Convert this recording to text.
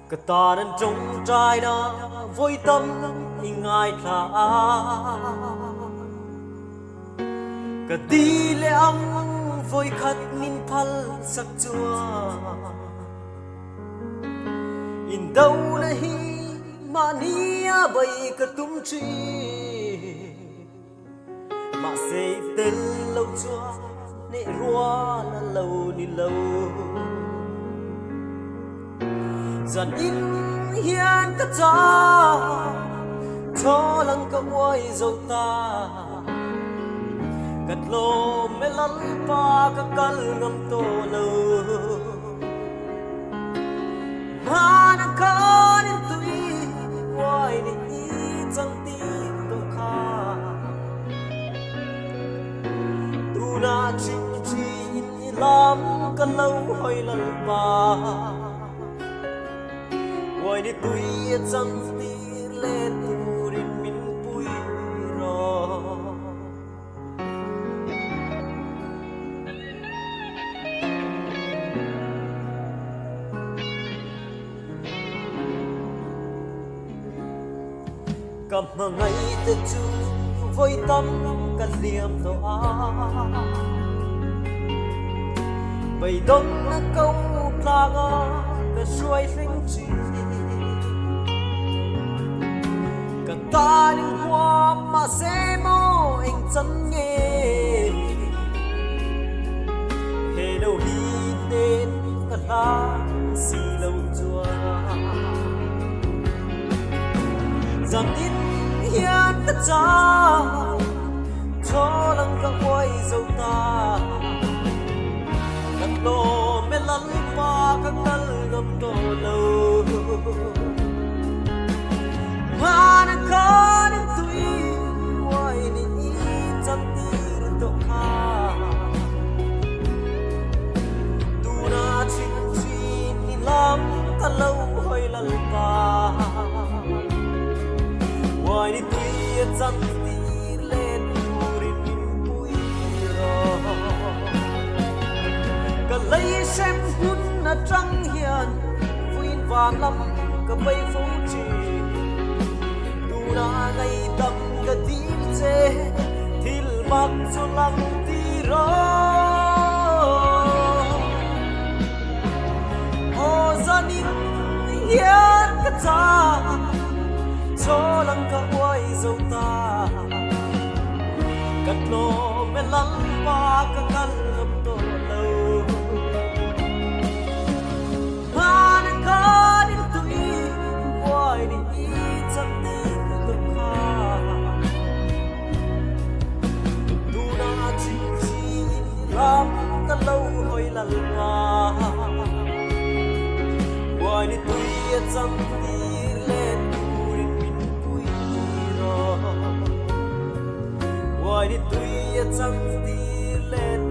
cả ta đang trong trai đó với tâm ngài thả cả đi lệ ông với khát min phal sắc chua in đâu nahi mania bay cả tum chi mà say tên lâu chua nệ rua là lâu ni lâu dần in hiền tất cả cho lăng cả quay dâu ta cất lô mê lăn pa cả cân ngâm tô lơ mà nó có nên tuy quay đi chẳng tin đâu khá tu na chinh chi làm cả lâu hơi lần pa quay đi tuy chẳng tin lên tu đến mình bùi rồi cầm mà ngày tết chu với tâm cả liềm đồ á bầy đông nó câu ta ngó cả suối linh chi cả ta những hoa mà sẽ mô anh chân nghe hề đâu đi đến cả lá xì lâu chua rằng ít hiền tất cả cho lăng cả quay dâu ta cất lô mê lăn pa các cân ngâm tô lâu mà nó có đến tuy quay đi chẳng tin đâu khá tu na chinh chi lắm cả lâu hơi lăn pa quay đi tuy chẳng tin lên urin min bụi rồi cả lấy xem hun na trăng hiền vui vàng lắm cả bay phố trì tu na ngày tâm cả tím chê thil bạc cho lăng tí rồi ô gia đình hiền cả cha cho lăng cả quay dâu ta cất lô mê lăn pa cả căn ngâm tô lâu mà nó có đến tuy quay đi chẳng tin đâu khá tu na chinh chi làm cả lâu hơi lăn pa quay đi tuy chẳng tin lên quay đi tuy chẳng tin lên